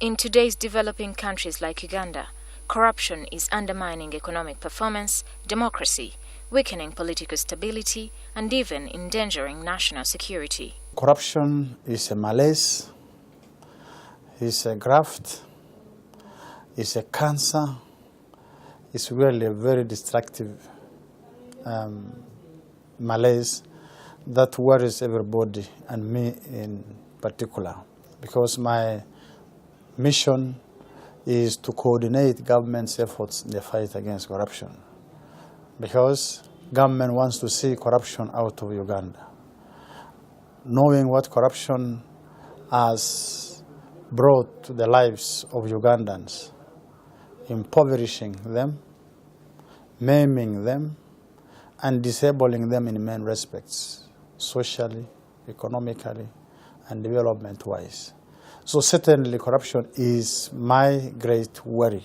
In today's developing countries like Uganda, corruption is undermining economic performance, democracy, weakening political stability, and even endangering national security. Corruption is a malaise, is a graft, is a cancer, it's really a very destructive malaise that worries everybody, and me in particular, because my mission is to coordinate government's efforts in the fight against corruption, because government wants to see corruption out of Uganda. Knowing what corruption has brought to the lives of Ugandans, impoverishing them, maiming them, and disabling them in many respects, socially, economically, and development-wise. So certainly corruption is my great worry.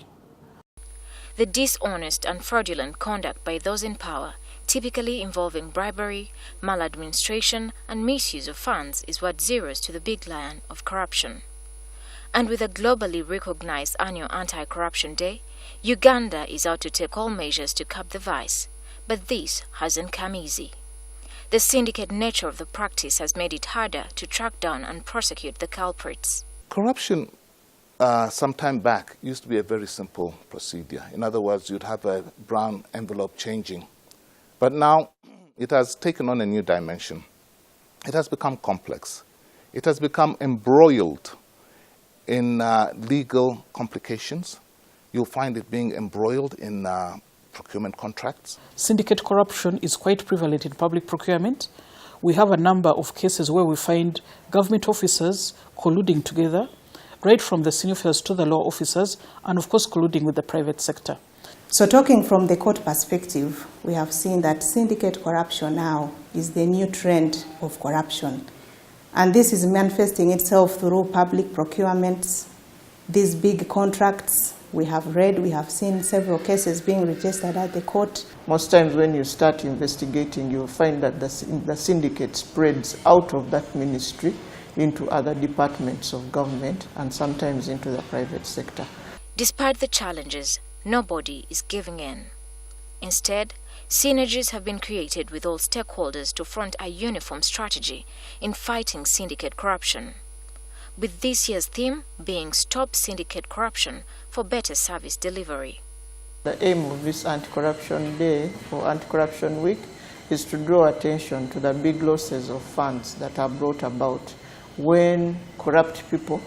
The dishonest and fraudulent conduct by those in power, typically involving bribery, maladministration, and misuse of funds, is what zeroes to the big lion of corruption. And with a globally recognized annual Anti-Corruption Day, Uganda is out to take all measures to curb the vice. But this hasn't come easy. The syndicate nature of the practice has made it harder to track down and prosecute the culprits. Corruption, some time back, used to be a very simple procedure. In other words, you'd have a brown envelope changing. But now it has taken on a new dimension. It has become complex. It has become embroiled in legal complications. You'll find it being embroiled in procurement contracts. Syndicate corruption is quite prevalent in public procurement. We have a number of cases where we find government officers colluding together, right from the senior officers to the law officers, and of course colluding with the private sector. So talking from the court perspective, we have seen that syndicate corruption now is the new trend of corruption. And this is manifesting itself through public procurements, these big contracts. We have seen several cases being registered at the court. Most times when you start investigating, you'll find that the syndicate spreads out of that ministry into other departments of government and sometimes into the private sector. Despite the challenges, nobody is giving in. Instead, synergies have been created with all stakeholders to front a uniform strategy in fighting syndicate corruption, with this year's theme being Stop Syndicate Corruption for Better Service Delivery. The aim of this Anti-Corruption Day or Anti-Corruption Week is to draw attention to the big losses of funds that are brought about when corrupt people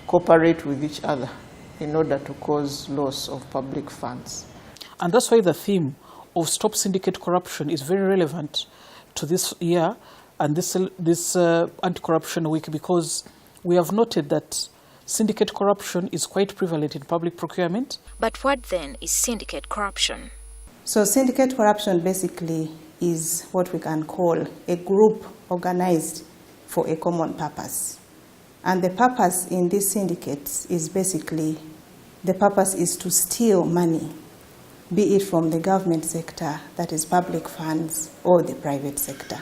cooperate with each other in order to cause loss of public funds. And that's why the theme of Stop Syndicate Corruption is very relevant to this year and this Anti-Corruption Week, because we have noted that syndicate corruption is quite prevalent in public procurement. But what then is syndicate corruption? So syndicate corruption basically is what we can call a group organized for a common purpose. And the purpose in these syndicates is basically, the purpose is to steal money, be it from the government sector, that is public funds, or the private sector.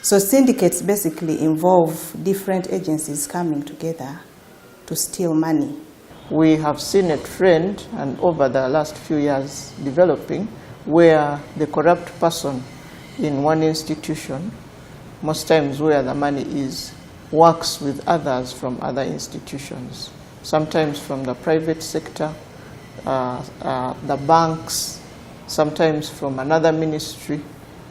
So syndicates basically involve different agencies coming together to steal money. We have seen a trend, and over the last few years developing, where the corrupt person in one institution, most times where the money is, works with others from other institutions, sometimes from the private sector, the banks, sometimes from another ministry,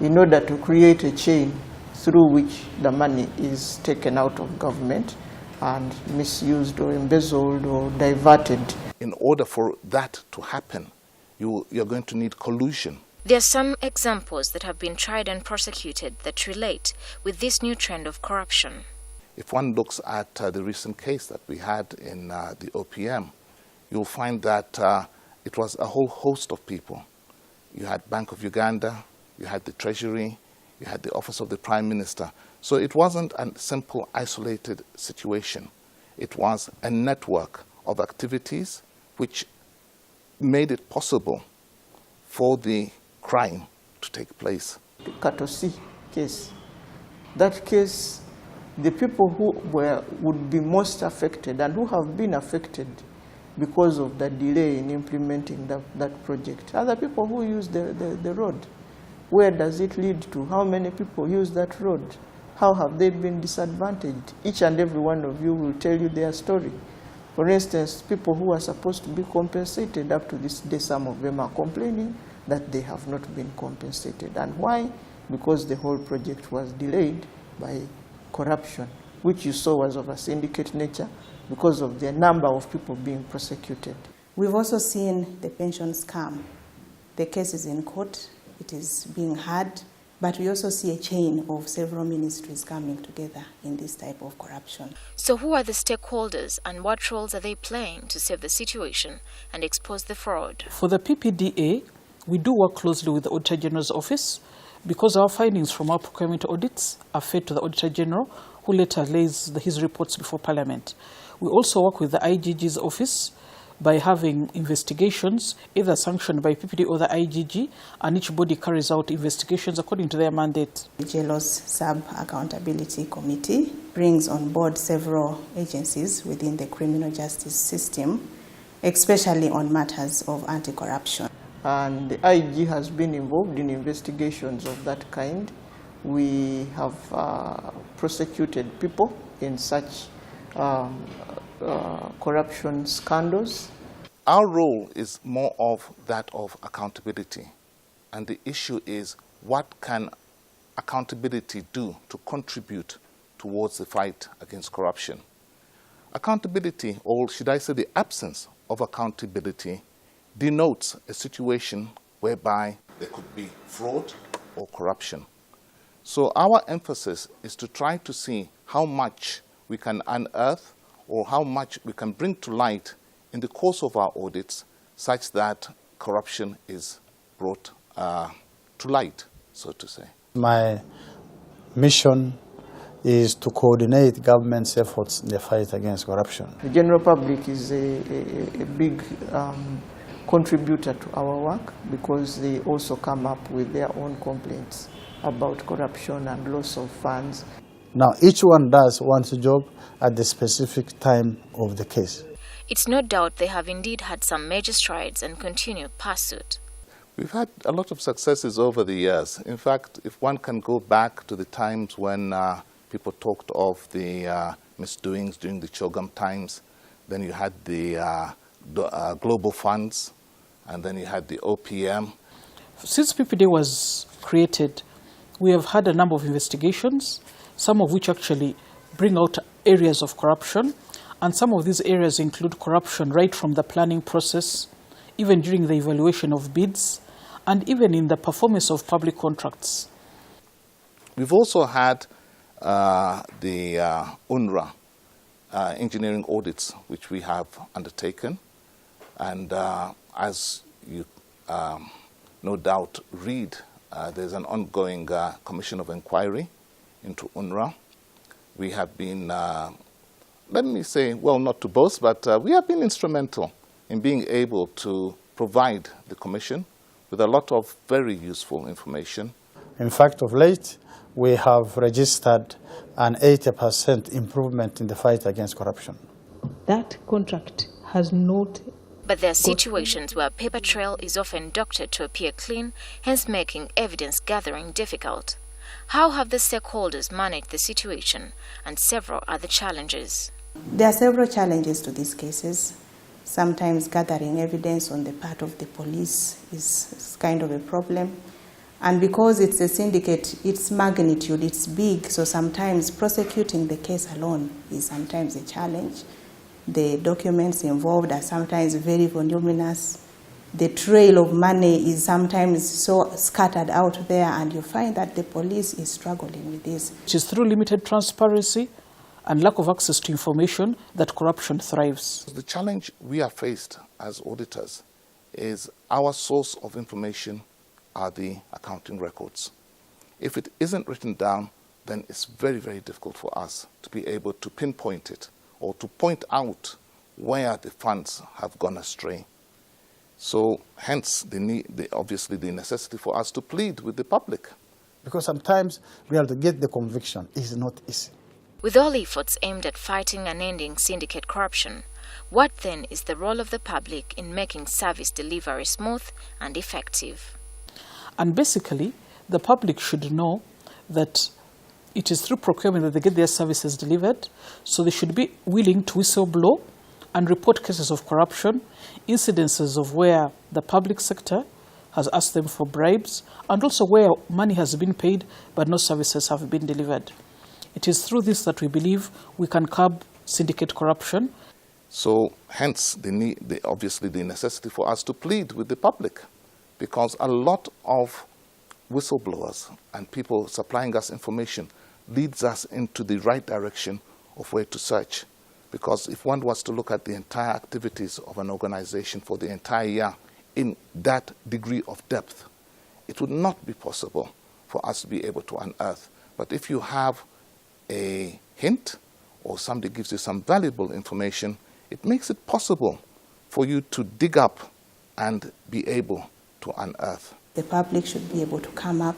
in order to create a chain through which the money is taken out of government and misused or embezzled or diverted. In order for that to happen, you're going to need collusion. There are some examples that have been tried and prosecuted that relate with this new trend of corruption. If one looks at the recent case that we had in the OPM, you'll find that it was a whole host of people. You had Bank of Uganda, you had the Treasury, you had the Office of the Prime Minister. So it wasn't a simple, isolated situation. It was a network of activities which made it possible for the crime to take place. The Katosi case. That case the people who would be most affected and who have been affected because of the delay in implementing that project are the people who use the road. Where does it lead to? How many people use that road? How have they been disadvantaged? Each and every one of you will tell you their story. For instance, people who are supposed to be compensated up to this day, some of them are complaining that they have not been compensated. And why? Because the whole project was delayed by corruption, which you saw was of a syndicate nature because of the number of people being prosecuted. We've also seen the pension scam. The case is in court, it is being heard, but we also see a chain of several ministries coming together in this type of corruption. So who are the stakeholders and what roles are they playing to save the situation and expose the fraud? For the PPDA, we do work closely with the Auditor General's Office because our findings from our procurement audits are fed to the Auditor General, who later lays his reports before Parliament. We also work with the IGG's office by having investigations either sanctioned by PPD or the IGG, and each body carries out investigations according to their mandate. The JLOS Sub-Accountability Committee brings on board several agencies within the criminal justice system, especially on matters of anti-corruption. And the IG has been involved in investigations of that kind. We have prosecuted people in such corruption scandals. Our role is more of that of accountability. And the issue is, what can accountability do to contribute towards the fight against corruption? Accountability, or should I say the absence of accountability, denotes a situation whereby there could be fraud or corruption. So our emphasis is to try to see how much we can unearth or how much we can bring to light in the course of our audits such that corruption is brought to light, so to say. My mission is to coordinate government's efforts in the fight against corruption. The general public is a big contributor to our work because they also come up with their own complaints about corruption and loss of funds. Now, each one does one's job at the specific time of the case. It's no doubt they have indeed had some major strides and continue pursuit. We've had a lot of successes over the years. In fact, if one can go back to the times when people talked of the misdoings during the Chogam times, then you had the global funds, and then you had the OPM. Since PPD was created, we have had a number of investigations, some of which actually bring out areas of corruption, and some of these areas include corruption right from the planning process, even during the evaluation of bids, and even in the performance of public contracts. We've also had the UNRWA engineering audits, which we have undertaken, and as you no doubt read, there's an ongoing commission of inquiry into UNRWA. We have been, let me say, well, not to boast, but we have been instrumental in being able to provide the commission with a lot of very useful information. In fact, of late, we have registered an 80% improvement in the fight against corruption. That contract has not. But there are situations where a paper trail is often doctored to appear clean, hence making evidence gathering difficult. How have the stakeholders managed the situation, and several other challenges? There are several challenges to these cases. Sometimes gathering evidence on the part of the police is kind of a problem. And because it's a syndicate, its magnitude, it's big, so sometimes prosecuting the case alone is sometimes a challenge. The documents involved are sometimes very voluminous. The trail of money is sometimes so scattered out there, and you find that the police is struggling with this. It is through limited transparency and lack of access to information that corruption thrives. The challenge we are faced as auditors is our source of information are the accounting records. If it isn't written down, then it's very, very difficult for us to be able to pinpoint it or to point out where the funds have gone astray. So hence, obviously, the necessity for us to plead with the public. Because sometimes we have to get the conviction is not easy. With all efforts aimed at fighting and ending syndicate corruption, what then is the role of the public in making service delivery smooth and effective? And basically, the public should know that it is through procurement that they get their services delivered, so they should be willing to whistleblow and report cases of corruption, incidences of where the public sector has asked them for bribes, and also where money has been paid but no services have been delivered. It is through this that we believe we can curb syndicate corruption. So hence, obviously the necessity for us to plead with the public, because a lot of whistleblowers and people supplying us information leads us into the right direction of where to search. Because if one was to look at the entire activities of an organization for the entire year in that degree of depth, it would not be possible for us to be able to unearth. But if you have a hint or somebody gives you some valuable information, it makes it possible for you to dig up and be able to unearth. The public should be able to come up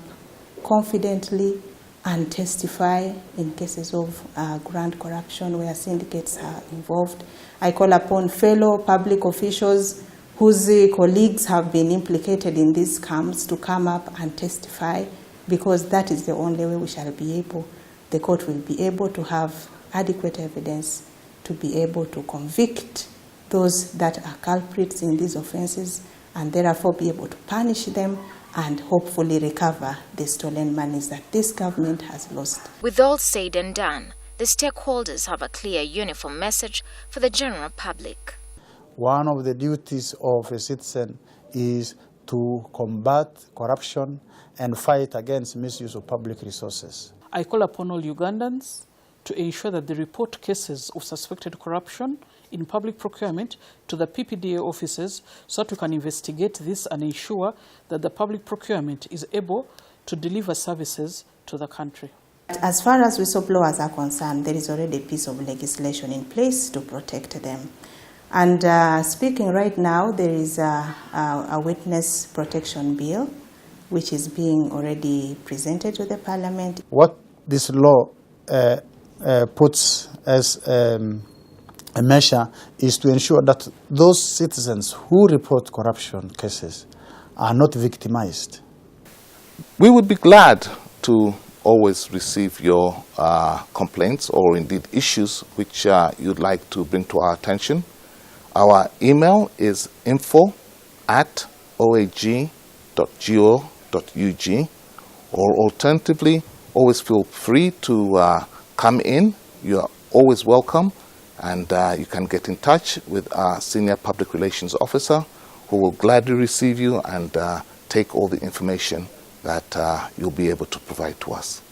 confidently and testify in cases of grand corruption where syndicates are involved. I call upon fellow public officials whose colleagues have been implicated in these scams to come up and testify, because that is the only way we shall be able, the court will be able to have adequate evidence to be able to convict those that are culprits in these offenses, and therefore be able to punish them and hopefully recover the stolen monies that this government has lost. With all said and done, the stakeholders have a clear, uniform message for the general public. One of the duties of a citizen is to combat corruption and fight against misuse of public resources. I call upon all Ugandans to ensure that they report cases of suspected corruption in public procurement to the PPDA offices so that we can investigate this and ensure that the public procurement is able to deliver services to the country. As far as whistleblowers are concerned, there is already a piece of legislation in place to protect them. And speaking right now, there is a witness protection bill which is being already presented to the Parliament. What this law puts as a measure is to ensure that those citizens who report corruption cases are not victimized. We would be glad to always receive your complaints or indeed issues which you'd like to bring to our attention. Our email is info@oag.go.ug, or alternatively, always feel free to come in. You are always welcome, and you can get in touch with our Senior Public Relations Officer, who will gladly receive you and take all the information that you'll be able to provide to us.